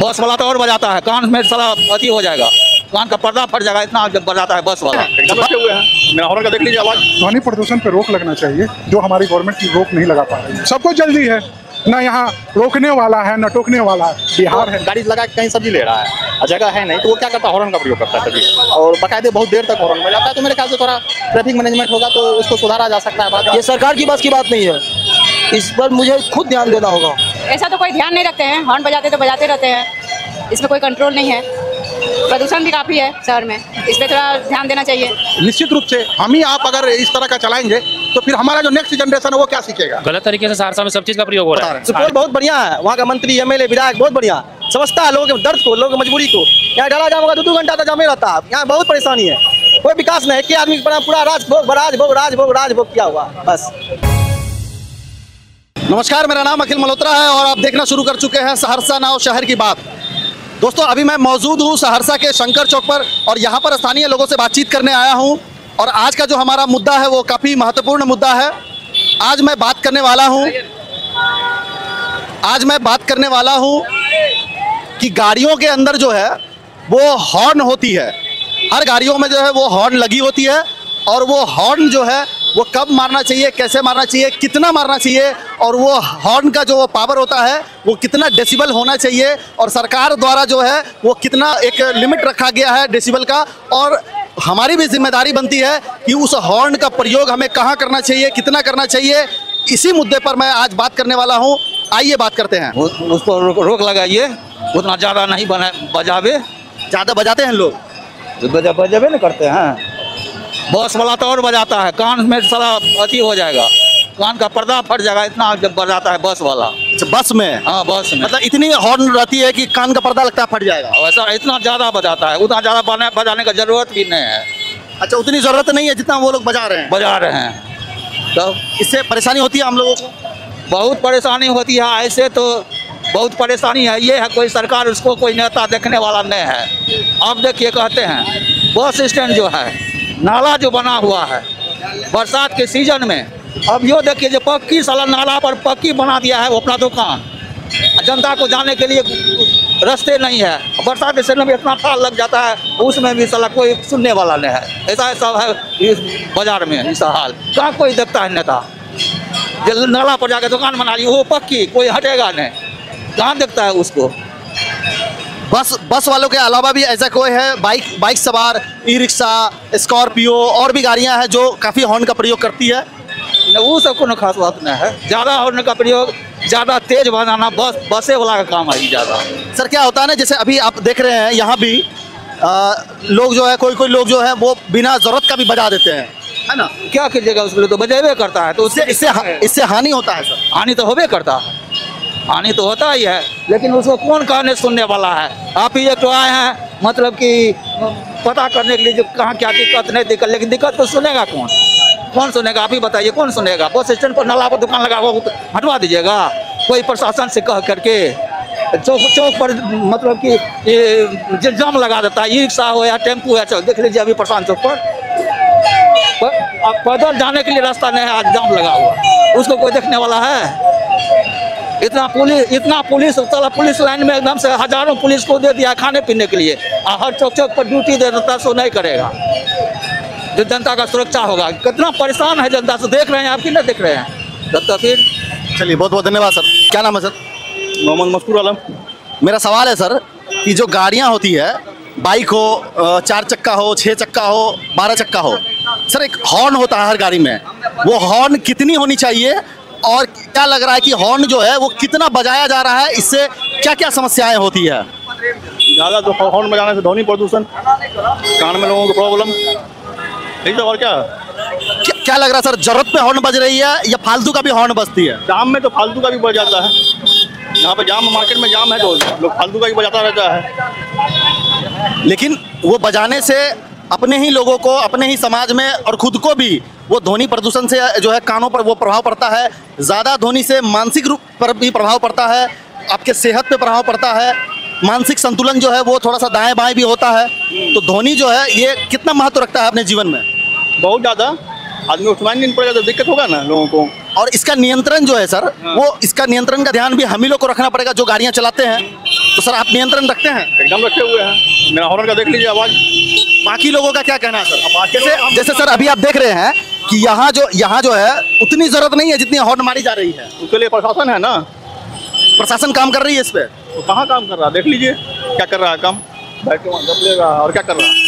बस वाला तो और बजाता है, कान में सारा अति हो जाएगा, कान का पर्दा फट जाएगा, इतना जब बजाता है बस वाला। हुए हैं, मेरा हॉर्न का देख लीजिए आवाज। ध्वनि प्रदूषण पर रोक लगना चाहिए, जो हमारी गवर्नमेंट की रोक नहीं लगा पा रही है। सबको जल्दी है, ना यहाँ रोकने वाला है न टोकने वाला है। बिहार है, गाड़ी लगा के कहीं सब्जी ले रहा है, जगह है नहीं तो वो क्या करता है, हॉर्न का प्रयोग करता है तभी, और बाकायदे बहुत देर तक हॉर्न बजाता है। तो मेरे ख्याल से थोड़ा ट्रैफिक मैनेजमेंट होगा तो उसको सुधारा जा सकता है। ये सरकार की बस की बात नहीं है, इस पर मुझे खुद ध्यान देना होगा। ऐसा तो कोई ध्यान नहीं रखते हैं, हॉर्न बजाते तो बजाते रहते हैं, इसमें कोई कंट्रोल नहीं है। प्रदूषण भी काफ़ी है शहर में, इस पर थोड़ा ध्यान देना चाहिए। निश्चित रूप से हम ही आप अगर इस तरह का चलाएंगे तो फिर हमारा जो नेक्स्ट जनरेशन है वो क्या सीखेगा। गलत तरीके से सहरसा में सब चीज का प्रयोग हो रहा है। सुपौल बहुत बढ़िया है, वहाँ का मंत्री एमएलए विधायक बहुत बढ़िया समझता है लोगों के दर्द को, लोगों की मजबूरी को। यहाँ डाला जाम होगा 2-2 घंटा तक जामे रहता है, यहाँ बहुत परेशानी है, कोई विकास नहीं है। क्या आदमी पूरा राजभोग किया हुआ बस। नमस्कार, मेरा नाम अखिल मल्होत्रा है और आप देखना शुरू कर चुके हैं सहरसा नाउ शहर की बात। दोस्तों, अभी मैं मौजूद हूँ सहरसा के शंकर चौक पर और यहाँ पर स्थानीय लोगों से बातचीत करने आया हूँ। और आज का जो हमारा मुद्दा है वो काफ़ी महत्वपूर्ण मुद्दा है। आज मैं बात करने वाला हूँ कि गाड़ियों के अंदर जो है वो हॉर्न होती है, हर गाड़ियों में जो है वो हॉर्न लगी होती है। और वो हॉर्न जो है वो कब मारना चाहिए, कैसे मारना चाहिए, कितना मारना चाहिए, और वो हॉर्न का जो पावर होता है वो कितना डेसिबल होना चाहिए, और सरकार द्वारा जो है वो कितना एक लिमिट रखा गया है डेसिबल का। और हमारी भी जिम्मेदारी बनती है कि उस हॉर्न का प्रयोग हमें कहाँ करना चाहिए, कितना करना चाहिए। इसी मुद्दे पर मैं आज बात करने वाला हूँ। आइए बात करते हैं। उसको रोक लगाइए, उतना ज़्यादा नहीं बजावे। ज़्यादा बजाते हैं लोग, बजावे नहीं करते हैं। बस वाला तो और बजाता है, कान में सारा अति हो जाएगा, कान का पर्दा फट जाएगा, इतना जब बजाता है बस वाला। बस में? हाँ, बस में। मतलब इतनी हॉर्न रहती है कि कान का पर्दा लगता है फट जाएगा। वैसा इतना ज़्यादा बजाता है, उतना ज़्यादा बजाने का जरूरत भी नहीं है। अच्छा, उतनी ज़रूरत नहीं है जितना वो लोग बजा रहे हैं। तो इससे परेशानी होती है हम लोगों को, बहुत परेशानी होती है। ऐसे तो बहुत परेशानी है। ये है कोई सरकार, उसको कोई नेता देखने वाला नहीं है। अब देखिए, कहते हैं बस स्टैंड जो है, नाला जो बना हुआ है बरसात के सीजन में, अब यो देखिए जो पक्की साला नाला पर पक्की बना दिया है वो अपना दुकान, जनता को जाने के लिए रास्ते नहीं है। बरसात के सीजन में इतना थाल लग जाता है, उसमें भी साला कोई सुनने वाला नहीं है। ऐसा है इस बाजार में, ऐसा हाल कहाँ कोई देखता है नेता। जो नाला पर जाकर दुकान बना रही है वो पक्की, कोई हटेगा नहीं, कहाँ देखता है उसको। बस वालों के अलावा भी ऐसा कोई है, बाइक सवार, ई रिक्शा, स्कॉर्पियो और भी गाड़ियां हैं जो काफ़ी हॉर्न का प्रयोग करती है। वो सब को खास बात नहीं है। ज़्यादा हॉर्न का प्रयोग, ज़्यादा तेज बजाना बसे वाला का काम है ज़्यादा। सर, क्या होता है ना, जैसे अभी आप देख रहे हैं यहाँ भी लोग जो है, कोई लोग जो है वो बिना ज़रूरत का भी बजा देते हैं, है ना। क्या कीजिएगा, उसके लिए तो बजेबे करता है, तो इससे हानि होता है। सर, हानि तो होबे करता है, हानि तो होता ही है, लेकिन उसको कौन कहने सुनने वाला है। आप ही एक तो आए हैं मतलब कि पता करने के लिए जो कहाँ क्या दिक्कत नहीं दिक्कत, लेकिन दिक्कत तो सुनेगा कौन सुनेगा, आप ही बताइए कौन सुनेगा। बस स्टैंड पर नाला पर दुकान लगा वो हटवा दीजिएगा कोई प्रशासन से कह करके। चौक पर मतलब कि जाम लगा देता है, ई रिक्शा हो या टेम्पू है, चल देख लीजिए अभी प्रशांत चौक पर पैदल जाने के लिए रास्ता नहीं है, आज जाम लगा हुआ, उसको कोई देखने वाला है। इतना पुलिस पुलिस लाइन में एकदम से हजारों पुलिस को दे दिया खाने पीने के लिए, हर चौक पर ड्यूटी दे देता, सो नहीं करेगा जो जनता का सुरक्षा होगा। कितना परेशान है जनता से, देख रहे हैं आप कि नहीं देख रहे हैं। तो फिर चलिए, बहुत बहुत धन्यवाद सर। क्या नाम है सर? मोहम्मद मस्कूर आलम। मेरा सवाल है सर कि जो गाड़ियाँ होती है, बाइक हो, 4 चक्का हो, 6 चक्का हो, 12 चक्का हो, सर एक हॉर्न होता है हर गाड़ी में, वो हॉर्न कितनी होनी चाहिए और क्या लग रहा है कि हॉर्न जो है वो कितना बजाया जा रहा है, इससे क्या क्या समस्याएं होती है? ज़्यादा तो हॉर्न बजाने से ध्वनि प्रदूषण, कान में लोगों को प्रॉब्लम, ठीक है। और क्या लग रहा है सर, जरूरत पे हॉर्न बज रही है या फालतू का भी हॉर्न बजती है? जाम में तो फालतू का भी बज जाता है, यहाँ पे जाम, मार्केट में जाम है तो लोग फालतू का भी बजाता रहता है। लेकिन वो बजाने से अपने ही लोगों को, अपने ही समाज में और खुद को भी वो ध्वनि प्रदूषण से जो है कानों पर वो प्रभाव पड़ता है। ज़्यादा ध्वनि से मानसिक रूप पर भी प्रभाव पड़ता है, आपके सेहत पे प्रभाव पड़ता है, मानसिक संतुलन जो है वो थोड़ा सा दाएं बाएं भी होता है। तो ध्वनि जो है ये कितना महत्व रखता है अपने जीवन में? बहुत ज़्यादा। आदमी उठवाने नहीं पड़ेगा तो दिक्कत होगा ना लोगों को। और इसका नियंत्रण जो है सर, वो इसका नियंत्रण का ध्यान भी हम ही लोग को रखना पड़ेगा जो गाड़ियां चलाते हैं। तो सर आप नियंत्रण रखते हैं? एकदम रखे हुए हैं। मेरा हॉर्न का देख लीजिए आवाज। बाकी लोगों का क्या कहना है सर? जैसे सर अभी आप देख रहे हैं कि यहाँ जो है उतनी जरूरत नहीं है जितनी हॉर्न मारी जा रही है। उसके लिए प्रशासन है ना, प्रशासन काम कर रही है इस पे। तो कहाँ काम कर रहा है देख लीजिए, क्या कर रहा है काम, बैठ के वहाँ जब लेगा और क्या कर रहा है।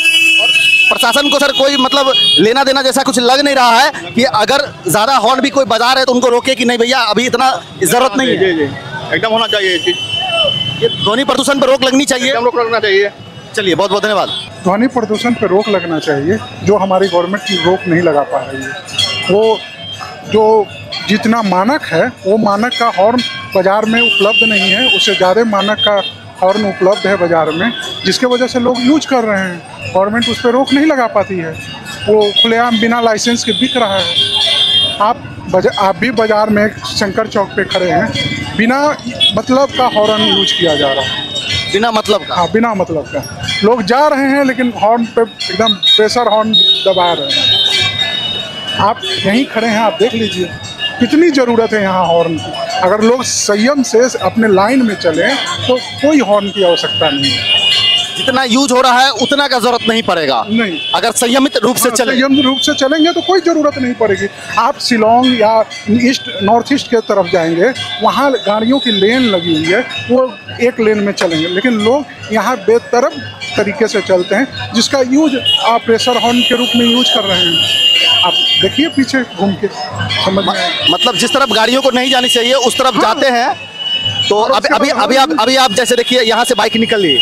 प्रशासन को सर कोई मतलब लेना देना जैसा कुछ लग नहीं रहा है कि अगर ज्यादा हॉर्न भी कोई बजा रहे तो उनको रोके कि नहीं भैया अभी इतना जरूरत नहीं है। जी जी एकदम होना चाहिए ये चीज। ये ध्वनि प्रदूषण पर रोक लगनी चाहिए। एकदम रोक लगना चाहिए। चलिए बहुत बहुत धन्यवाद। ध्वनि प्रदूषण पर रोक लगना चाहिए, जो हमारी गवर्नमेंट की रोक नहीं लगा पा रही है। वो जो जितना मानक है वो मानक का हॉर्न बाजार में उपलब्ध नहीं है, उससे ज़्यादा मानक का हॉर्न उपलब्ध है बाजार में, जिसके वजह से लोग यूज कर रहे हैं। गवर्नमेंट उस पर रोक नहीं लगा पाती है, वो खुलेआम बिना लाइसेंस के बिक रहा है। आप भी बाजार में शंकर चौक पे खड़े हैं, बिना मतलब का हॉर्न यूज किया जा रहा है। बिना मतलब का? हाँ बिना मतलब का। लोग जा रहे हैं लेकिन हॉर्न पे एकदम प्रेशर हॉर्न दबा रहे हैं। आप यहीं खड़े हैं, आप देख लीजिए कितनी ज़रूरत है यहाँ हॉर्न की। अगर लोग संयम से अपने लाइन में चलें तो कोई हॉर्न की आवश्यकता नहीं है। जितना यूज हो रहा है उतना का जरूरत नहीं पड़ेगा नहीं, अगर संयमित रूप से चले। संयमित रूप से चलेंगे तो कोई ज़रूरत नहीं पड़ेगी। आप शिलोंग या नॉर्थ ईस्ट के तरफ जाएंगे, वहाँ गाड़ियों की लेन लगी हुई है, वो एक लेन में चलेंगे, लेकिन लोग यहाँ बेतरफ तरीके से चलते हैं, जिसका यूज आप प्रेशर हॉर्न के रूप में यूज कर रहे हैं। आप देखिए पीछे घूम के समझ में मतलब जिस तरफ गाड़ियों को नहीं जानी चाहिए उस तरफ जाते हैं। तो अभी आप जैसे देखिए यहाँ से बाइक निकल ली,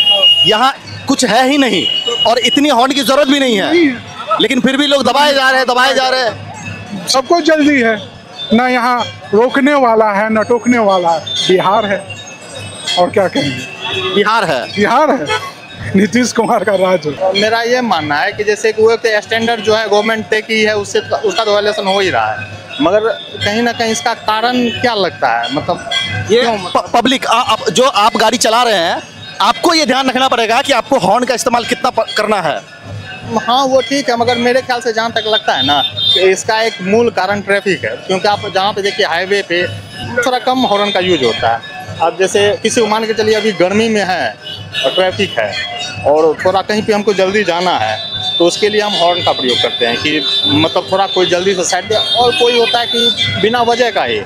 यहाँ कुछ है ही नहीं और इतनी हॉर्न की जरूरत भी नहीं है, लेकिन फिर भी लोग दबाए जा रहे हैं। सबको जल्दी है, ना यहाँ रोकने वाला है ना टोकने वाला है। बिहार है और क्या कहेंगे, बिहार है नीतीश कुमार का राज है। मेरा ये मानना है कि जैसे कि वो एक स्टैंडर्ड जो है गवर्नमेंट तय की है, उससे उसका तो वायलेशन हो ही रहा है, मगर कहीं ना कहीं इसका कारण क्या लगता है, मतलब ये पब्लिक जो आप गाड़ी चला रहे हैं आपको ये ध्यान रखना पड़ेगा कि आपको हॉर्न का इस्तेमाल कितना करना है। हाँ वो ठीक है, मगर मेरे ख्याल से जहाँ तक लगता है ना कि इसका एक मूल कारण ट्रैफिक है, क्योंकि आप जहाँ पे देखिए हाईवे पे थोड़ा कम हॉर्न का यूज होता है। अब जैसे किसी को मान के चलिए अभी गर्मी में है और ट्रैफिक है और थोड़ा कहीं पे हमको जल्दी जाना है, तो उसके लिए हम हॉर्न का प्रयोग करते हैं कि मतलब थोड़ा कोई जल्दी से साइड दे, और कोई होता है कि बिना वजह का ही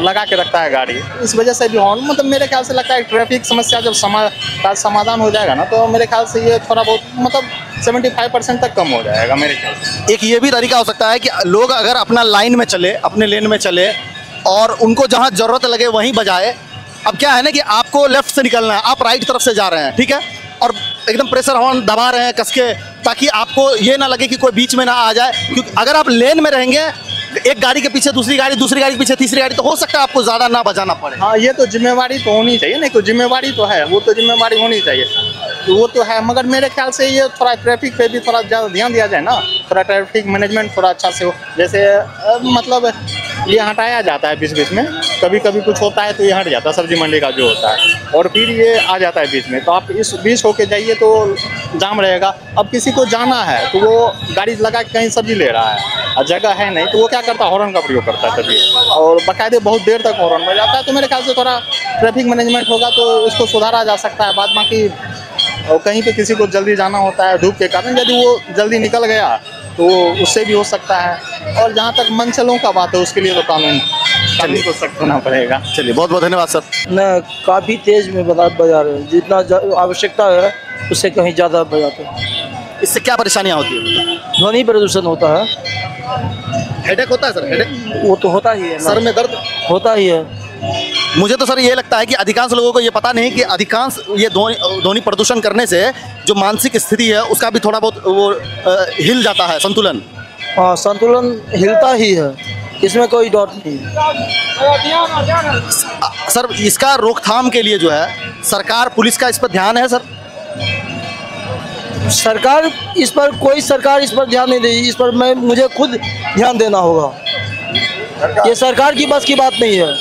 लगा के रखता है गाड़ी, इस वजह से भी हॉर्न, मतलब मेरे ख्याल से लगता है ट्रैफिक समस्या जब समाधान हो जाएगा ना, तो मेरे ख्याल से ये थोड़ा बहुत मतलब 75% तक कम हो जाएगा मेरे ख्याल से। एक ये भी तरीका हो सकता है कि लोग अगर अपना लाइन में चले, अपने लेन में चले और उनको जहाँ ज़रूरत लगे वहीं बजाए। अब क्या है ना कि आपको लेफ्ट से निकलना है, आप राइट तरफ से जा रहे हैं, ठीक है, और एकदम प्रेशर हॉर्न दबा रहे हैं कस के, ताकि आपको ये ना लगे कि कोई बीच में ना आ जाए, क्योंकि अगर आप लेन में रहेंगे एक गाड़ी के पीछे दूसरी गाड़ी के पीछे तीसरी गाड़ी, तो हो सकता है आपको ज़्यादा ना बजाना पड़े। हाँ ये तो जिम्मेवारी तो होनी चाहिए, नहीं तो जिम्मेवारी तो है, वो तो जिम्मेवारी होनी चाहिए, वो तो है, मगर मेरे ख्याल से ये थोड़ा ट्रैफिक पे भी थोड़ा ज़्यादा ध्यान दिया जाए ना, थोड़ा ट्रैफिक मैनेजमेंट थोड़ा अच्छा से हो। जैसे मतलब ये हटाया जाता है बीच बीच में, कभी कभी कुछ होता है तो ये हट जाता है, सब्जी मंडी का जो होता है, और फिर ये आ जाता है बीच में, तो आप इस बीच होके जाइए तो जाम रहेगा। अब किसी को जाना है तो वो गाड़ी लगा के कहीं सब्जी ले रहा है और जगह है नहीं, तो वो क्या करता है, हॉर्न का प्रयोग करता है तभी, और बाकायदे बहुत देर तक हॉर्न बज जाता है। तो मेरे ख्याल से थोड़ा ट्रैफिक मैनेजमेंट होगा तो इसको सुधारा जा सकता है। बाद बाकी और कहीं पे किसी को जल्दी जाना होता है धूप के कारण, यदि वो जल्दी निकल गया तो उससे भी हो सकता है। और जहाँ तक मनचलों का बात है उसके लिए तो कानून को सख्त होना पड़ेगा। चलिए बहुत बहुत धन्यवाद सर। न काफ़ी तेज़ में बजा रहे हैं, जितना आवश्यकता है उससे कहीं ज़्यादा बजाते हैं। इससे क्या परेशानियाँ होती है? ध्वनि प्रदूषण होता है। हेडेक होता है सर? हेडेक वो तो होता ही है, सर में दर्द होता ही है। मुझे तो सर ये लगता है कि अधिकांश लोगों को ये पता नहीं कि अधिकांश ये ध्वनि प्रदूषण करने से जो मानसिक स्थिति है उसका भी थोड़ा बहुत वो हिल जाता है, संतुलन। हाँ संतुलन हिलता ही है, इसमें कोई डाउट नहीं। सर इसका रोकथाम के लिए जो है सरकार पुलिस का इस पर ध्यान है? सर सरकार इस पर ध्यान नहीं देगी, इस पर मुझे खुद ध्यान देना होगा। ये सरकार की बस की बात नहीं है,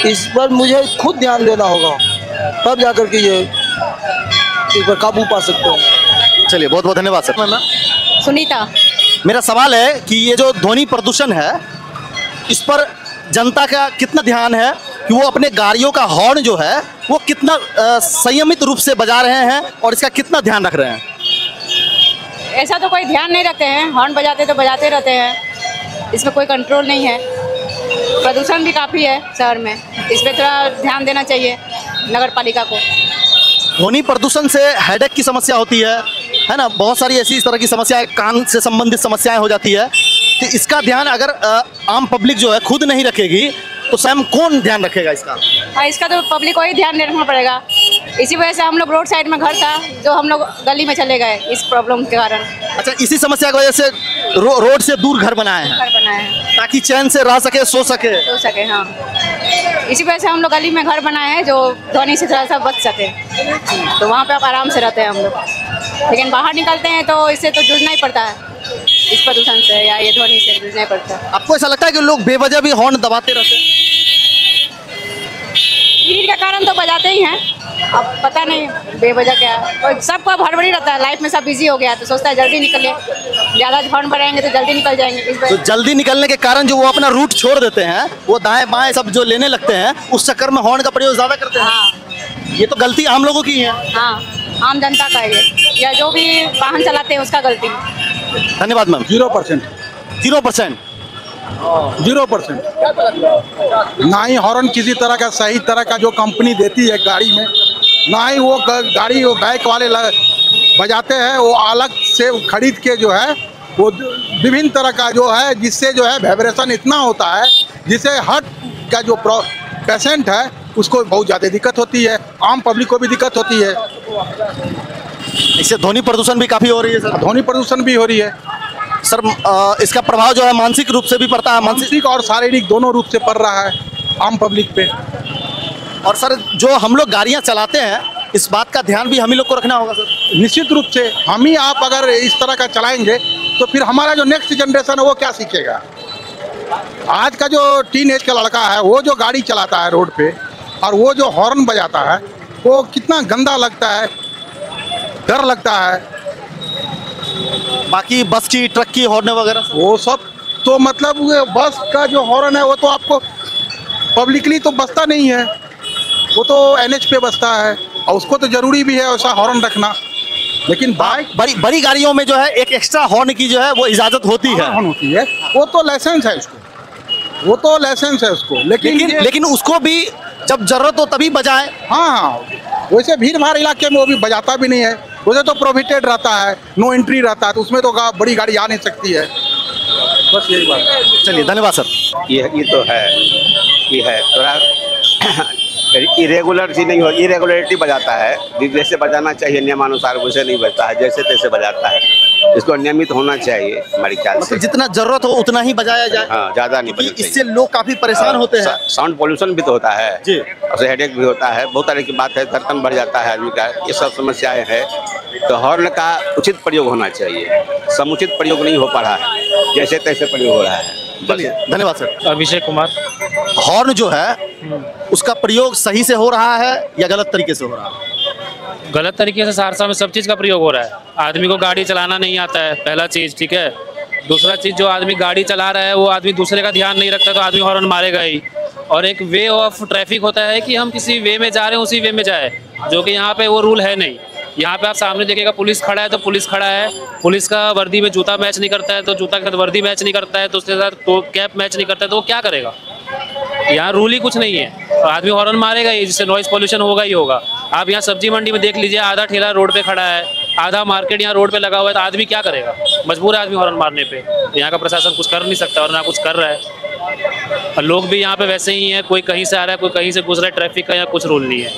इस पर मुझे खुद ध्यान देना होगा, तब जाकर के ये इस पर काबू पा सकते हैं। चलिए बहुत बहुत धन्यवाद सर। सुनीता। मेरा सवाल है कि ये जो ध्वनि प्रदूषण है इस पर जनता का कितना ध्यान है कि वो अपने गाड़ियों का हॉर्न जो है वो कितना संयमित रूप से बजा रहे हैं और इसका कितना ध्यान रख रहे हैं? ऐसा तो कोई ध्यान नहीं रखते हैं, हॉर्न बजाते तो बजाते रहते हैं, इसमें कोई कंट्रोल नहीं है। प्रदूषण भी काफ़ी है शहर में, इस पर थोड़ा ध्यान देना चाहिए नगर पालिका को। ध्वनि प्रदूषण से हेडेक की समस्या होती है ना, बहुत सारी ऐसी इस तरह की समस्याएं, कान से संबंधित समस्याएं हो जाती है। तो इसका ध्यान अगर आम पब्लिक जो है खुद नहीं रखेगी तो स्वयं कौन ध्यान रखेगा इसका? हाँ, इसका तो पब्लिक को ही ध्यान रखना पड़ेगा। इसी वजह से हम लोग रोड साइड में घर था जो हम लोग गली में चले गए इस प्रॉब्लम के कारण। अच्छा, इसी समस्या की वजह से रोड से दूर घर बनाए हैं? घर बनाए हैं ताकि चैन से रह सके, सो सके। हाँ, इसी वजह से हम लोग गली में घर बनाए हैं जो ध्वनि से थोड़ा सा बच सके, तो वहाँ पे आप आराम से रहते हैं हम लोग। लेकिन बाहर निकलते हैं तो इससे तो जूझना ही पड़ता है, इस प्रदूषण से या ये ध्वनि से जूझना ही पड़ता है। आपको ऐसा लगता है कि लोग बेवजह भी हॉर्न दबाते रहते हैं? भीड़ के कारण तो बजाते ही हैं, अब पता नहीं बेवजह क्या है। सबका हड़बड़ी रहता है, लाइफ में सब बिजी हो गया तो सोचता है जल्दी निकले, ज़्यादा हॉर्न बढ़ाएंगे तो जल्दी निकल जाएंगे। तो जल्दी निकलने के कारण जो वो अपना रूट छोड़ देते हैं, वो दाएं बाएं सब जो लेने लगते हैं, उस चक्कर में हॉर्न का प्रयोग ज़्यादा करते हैं। हाँ, ये तो गलती आम लोगों की है। हाँ, आम जनता का ये, या जो भी वाहन चलाते हैं उसका गलती। धन्यवाद मैम। 0%। 0%। 0%। ना ही हॉर्न किसी तरह का सही तरह का जो कंपनी देती है गाड़ी में, ना ही वो गाड़ी वो बैक वाले बजाते हैं, वो अलग से खरीद के जो है वो विभिन्न तरह का जो है, जिससे जो है वाइब्रेशन इतना होता है जिससे हार्ट का जो पेशेंट है उसको बहुत ज़्यादा दिक्कत होती है, आम पब्लिक को भी दिक्कत होती है। इससे ध्वनि प्रदूषण भी काफ़ी हो रही है सर। ध्वनि प्रदूषण भी हो रही है सर। इसका प्रभाव जो है मानसिक रूप से भी पड़ता है, मानसिक और शारीरिक दोनों रूप से पड़ रहा है आम पब्लिक पे। और सर जो हम लोग गाड़ियाँ चलाते हैं, इस बात का ध्यान भी हम ही लोग को रखना होगा सर। निश्चित रूप से हम ही आप अगर इस तरह का चलाएंगे तो फिर हमारा जो नेक्स्ट जनरेशन है वो क्या सीखेगा? आज का जो टीन एज का लड़का है वो जो गाड़ी चलाता है रोड पे और वो जो हॉर्न बजाता है वो कितना गंदा लगता है, डर लगता है। बाकी बस की, ट्रक की हॉर्न वगैरह वो सब तो मतलब बस का जो हॉर्न है वो तो आपको पब्लिकली तो बजता नहीं है, वो तो एनएच पे बजता है और उसको तो जरूरी भी है वैसा हॉर्न रखना। लेकिन बाइक बड़ी गाड़ियों में जो है एक एक्स्ट्रा हॉर्न की जो है वो इजाजत होती है। होती है, वो तो लाइसेंस है उसको, वो तो लाइसेंस है उसको। लेकिन उसको भी जब जरूरत हो तभी बजाए। हाँ, वैसे भीड़ भाड़ इलाके में वो भी बजाता भी नहीं है, वैसे तो प्रोहिबिटेड रहता है, नो एंट्री रहता है, तो उसमें तो बड़ी गाड़ी आ नहीं सकती है। बस यही बात है। चलिए, धन्यवाद सर। ये तो है, ये है थोड़ा इरेगुलर सी नहीं हो, इरेगुलरिटी बजाता है, जैसे बजाना चाहिए नियमानुसार वैसे नहीं बजता है, जैसे तैसे बजाता है। इसको नियमित होना चाहिए हमारे ख्याल से। जितना जरूरत हो उतना ही बजाया जाए। हाँ, ज्यादा नहीं बजाना चाहिए। इससे लोग काफी परेशान होते हैं। साउंड पोल्यूशन भी तो होता है जी, और हेडेक भी होता है, बहुत तरह की बात है, धड़कन बढ़ जाता है आदमी का, ये सब समस्याएं हैं। तो हॉर्न का उचित प्रयोग होना चाहिए, समुचित प्रयोग नहीं हो पा रहा है, जैसे तैसे प्रयोग हो रहा है। धन्यवाद सर। अभिषेक कुमार। हॉर्न जो है उसका प्रयोग सही से हो रहा है या गलत तरीके से हो रहा है? गलत तरीके से सहरसा में सब चीज़ का प्रयोग हो रहा है। आदमी को गाड़ी चलाना नहीं आता है, पहला चीज़, ठीक है। दूसरा चीज़, जो आदमी गाड़ी चला रहा है वो आदमी दूसरे का ध्यान नहीं रखता तो आदमी हॉर्न मारेगा ही। और एक वे ऑफ ट्रैफिक होता है कि हम किसी वे में जा रहे हैं उसी वे में जाए, जो कि यहाँ पे वो रूल है नहीं। यहाँ पे आप सामने देखिएगा पुलिस खड़ा है तो पुलिस खड़ा है, पुलिस का वर्दी में जूता मैच नहीं करता है तो जूता के साथ वर्दी मैच नहीं करता है, तो उसके साथ तो कैप मैच नहीं करता है तो वो क्या करेगा? यहाँ रूल ही कुछ नहीं है, तो आदमी हॉर्न मारेगा ही, जिससे नॉइज पॉल्यूशन होगा ही होगा। आप यहाँ सब्जी मंडी में देख लीजिए, आधा ठेला रोड पे खड़ा है, आधा मार्केट यहाँ रोड पे लगा हुआ है, तो आदमी क्या करेगा? मजबूर है आदमी हॉर्न मारने पे। तो यहाँ का प्रशासन कुछ कर नहीं सकता और ना कुछ कर रहा है। और लोग भी यहाँ पे वैसे ही हैं, कोई कहीं से आ रहा है, कोई कहीं से गुजर रहा है, ट्रैफिक का यहाँ कुछ रूल नहीं है।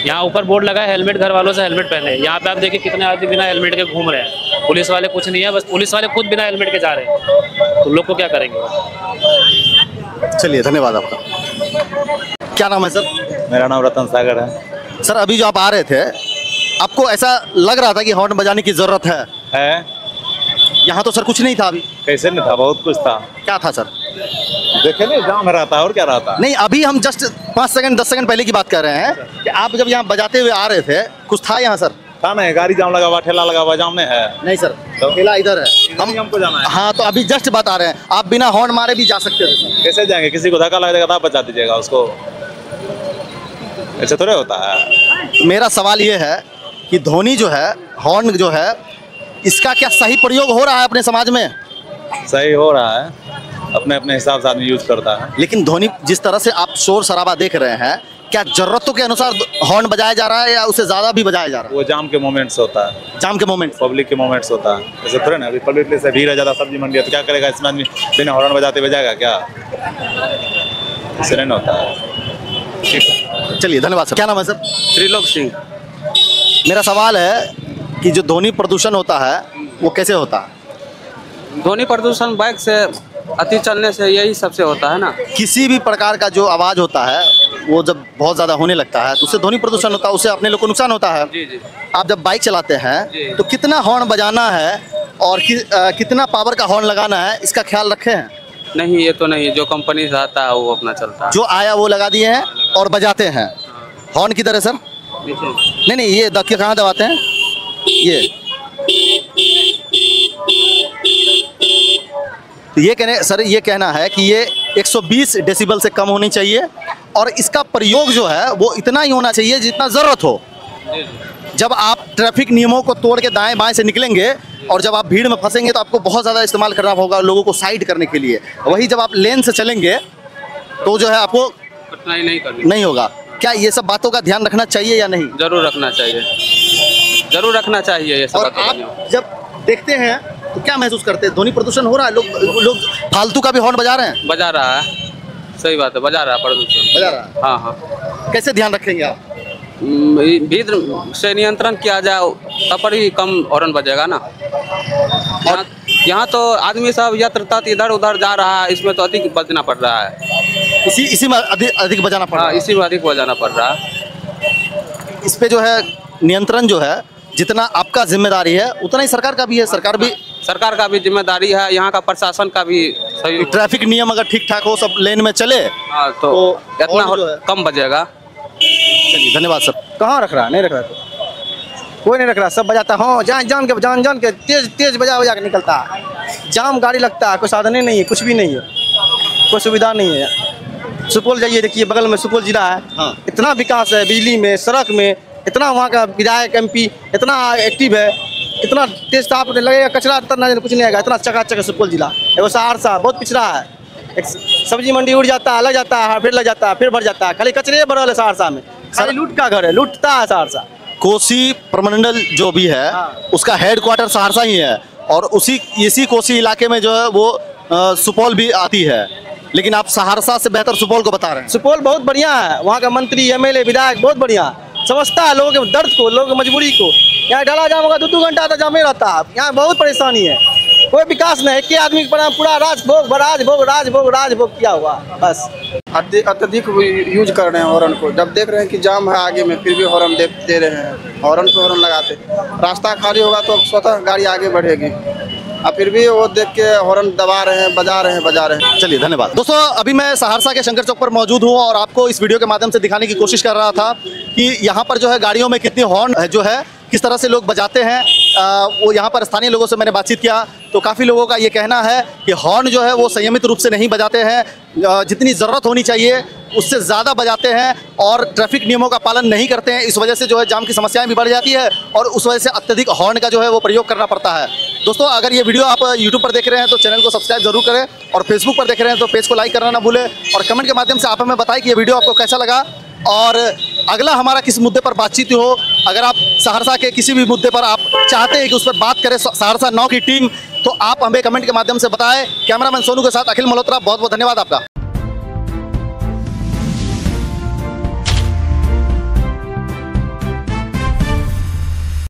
यहाँ ऊपर बोर्ड लगा है हेलमेट घर वालों से हेलमेट पहने, यहाँ पे आप देखिए कितने आदमी बिना हेलमेट के घूम रहे हैं। पुलिस वाले कुछ नहीं है, बस पुलिस वाले खुद बिना हेलमेट के जा रहे हैं, तो लोग को क्या करेंगे? चलिए, धन्यवाद आपका। क्या नाम है सर? मेरा नाम रतन सागर है। सर, अभी जो आप आ रहे थे, आपको ऐसा लग रहा था कि हॉर्न बजाने की जरूरत है? यहाँ तो सर कुछ नहीं था अभी। कैसे नहीं था? बहुत कुछ था। क्या था सर? देखे नहीं, गाँव में रहता है और क्या रहता है। नहीं, अभी हम जस्ट 5 सेकंड 10 सेकंड पहले की बात कर रहे हैं कि आप जब यहाँ बजाते हुए आ रहे थे, कुछ था यहाँ सर? कहाँ नहीं, गाड़ी जाम लगा हुआ, ठेला लगा हुआ, जाम नहीं है। नहीं सर, ठेला इधर है, हमको जाना है। हाँ तो अभी जस्ट बता रहे हैं, आप बिना हॉर्न मारे भी जा सकते हैं सर। कैसे जाएंगे? किसी को धक्का लग जाएगा तो आप बचा दीजिएगा उसको, ऐसे थोड़े होता है। मेरा सवाल ये है कि ध्वनि जो है, हॉर्न जो है, इसका क्या सही प्रयोग हो रहा है अपने समाज में? सही हो रहा है, अपने अपने हिसाब से आदमी यूज करता है। लेकिन ध्वनि जिस तरह से आप शोर शराबा देख रहे हैं, क्या जरूरतों के अनुसार हॉर्न बजाया जा रहा है या उससे ज्यादा भी बजाया जा रहा है? वो जाम के मोमेंट्स होता है, जाम के मोमेंट, पब्लिक के मोमेंट्स होता है। ऐसे थोड़े ना, अभी पब्लिक से भीड़ है ज़्यादा, सब्जी मंडी है तो क्या करेगा इसमें आदमी, बिना हॉर्न बजाते बजाएगा क्या? ऐसे नहीं होता है। चलिए धन्यवाद सर। क्या नाम है सर? त्रिलोक सिंह। मेरा सवाल है कि जो ध्वनि प्रदूषण होता है वो कैसे होता है? ध्वनि प्रदूषण बाइक से अति चलने से यही सबसे होता है ना। किसी भी प्रकार का जो आवाज़ होता है वो जब बहुत ज़्यादा होने लगता है तो उससे ध्वनि प्रदूषण होता है, उससे अपने लोग को नुकसान होता है। जी जी। आप जब बाइक चलाते हैं तो कितना हॉर्न बजाना है और कितना पावर का हॉर्न लगाना है, इसका ख्याल रखे हैं? नहीं, ये तो नहीं, जो कंपनी से आता है वो अपना चलता है। जो आया वो लगा दिए हैं और बजाते हैं। हॉर्न किधर है सर? नहीं, ये दबके कहाँ दबाते हैं? ये तो ये कहना है कि ये 120 डेसिबल से कम होनी चाहिए और इसका प्रयोग जो है वो इतना ही होना चाहिए जितना ज़रूरत हो। जब आप ट्रैफिक नियमों को तोड़ के दाएं बाएं से निकलेंगे और जब आप भीड़ में फंसेंगे तो आपको बहुत ज़्यादा इस्तेमाल करना होगा लोगों को साइड करने के लिए। वही जब आप लेन से चलेंगे तो जो है आपको कठिनाई नहीं होगा। क्या ये सब बातों का ध्यान रखना चाहिए या नहीं? जरूर रखना चाहिए, जरूर रखना चाहिए ये सब। और आप जब देखते हैं तो क्या महसूस करते हैं? ध्वनि प्रदूषण हो रहा है, लोग फालतू का भी हॉर्न बजा रहे हैं। बजा रहा है, सही बात है, बजा रहा है, प्रदूषण बजा रहा है। हाँ हाँ। कैसे ध्यान रखेंगे आप? भीड़ से नियंत्रण किया जाए तब पर ही कम हॉर्न बजेगा ना। यहाँ तो आदमी सब यत्र तत्र इधर उधर जा रहा है, इसमें तो अधिक बजना पड़ रहा है। इसी में अधिक बजाना पड़ रहा है। इसी में अधिक बजाना पड़ रहा है। इस पे जो है नियंत्रण जो है, जितना आपका जिम्मेदारी है उतना ही सरकार का भी है। सरकार का भी जिम्मेदारी है, यहाँ का प्रशासन का भी। सही ट्रैफिक नियम अगर ठीक ठाक हो, सब लेन में चले तो इतना कम बजेगा। चलिए धन्यवाद सर। कहाँ रख रहा है? नहीं रख रहा, कोई नहीं रख रहा, सब बजाता। हाँ, जान के तेज बजा के निकलता है। जाम गाड़ी लगता है, कोई साधन ही नहीं है, कुछ भी नहीं है, कोई सुविधा नहीं है। सुपौल जाइए, देखिए बगल में सुपौल जिला है। हाँ। इतना विकास है, बिजली में, सड़क में, इतना वहाँ का विधायक MP इतना एक्टिव है, इतना तेज ताप लगेगा, कचरा कुछ नहीं आएगा, इतना चकाचक है सुपौल जिला। एगो सहरसा बहुत पिछड़ा है, एक सब्जी मंडी उड़ जाता है, लग जाता है, फिर लग जाता है, फिर भर जाता है, खाली कचरे भरल है सहरसा में। खाली लूट का घर है, लूटता है सहरसा। कोसी प्रमंडल जो भी है उसका हेडक्वार्टर सहरसा ही है और इसी कोसी इलाके में जो है वो सुपौल भी आती है, लेकिन आप सहरसा से बेहतर सुपौल को बता रहे हैं। सुपौल बहुत बढ़िया है, वहाँ का मंत्री MLA विधायक बहुत बढ़िया समझता है लोगों के दर्द को, लोगों की मजबूरी को। यहाँ डाला जाम होगा 2-2 घंटा तो जामे रहता है, यहाँ बहुत परेशानी है, कोई विकास नहीं। कि आदमी पूरा राजभोग किया हुआ बस। अत्यधिक यूज कर रहे हैं हॉर्न को। जब देख रहे हैं कि जाम है आगे में, फिर भी हॉर्न दे रहे हैं, हॉर्न पे हॉर्न लगाते। रास्ता खाली होगा तो स्वतः गाड़ी आगे बढ़ेगी, और फिर भी वो देख के हॉर्न दबा रहे हैं, बजा रहे हैं। चलिए धन्यवाद। दोस्तों, अभी मैं सहरसा के शंकर चौक पर मौजूद हूँ और आपको इस वीडियो के माध्यम से दिखाने की कोशिश कर रहा था कि यहाँ पर जो है गाड़ियों में कितनी हॉर्न जो है किस तरह से लोग बजाते हैं। वो यहाँ पर स्थानीय लोगों से मैंने बातचीत किया तो काफ़ी लोगों का ये कहना है कि हॉर्न जो है वो संयमित रूप से नहीं बजाते हैं, जितनी ज़रूरत होनी चाहिए उससे ज़्यादा बजाते हैं और ट्रैफिक नियमों का पालन नहीं करते हैं। इस वजह से जो है जाम की समस्याएं भी बढ़ जाती है और उस वजह से अत्यधिक हॉर्न का जो है वो प्रयोग करना पड़ता है। दोस्तों, अगर ये वीडियो आप यूट्यूब पर देख रहे हैं तो चैनल को सब्सक्राइब जरूर करें और फेसबुक पर देख रहे हैं तो पेज को लाइक करना ना भूलें और कमेंट के माध्यम से आप हमें बताएं कि ये वीडियो आपको कैसा लगा और अगला हमारा किस मुद्दे पर बातचीत हो। अगर आप सहरसा के किसी भी मुद्दे पर आप चाहते हैं कि उस पर बात करें सहरसा 9 की टीम, तो आप हमें कमेंट के माध्यम से बताएं। कैमरामैन सोनू के साथ अखिल मल्होत्रा, बहुत बहुत धन्यवाद आपका।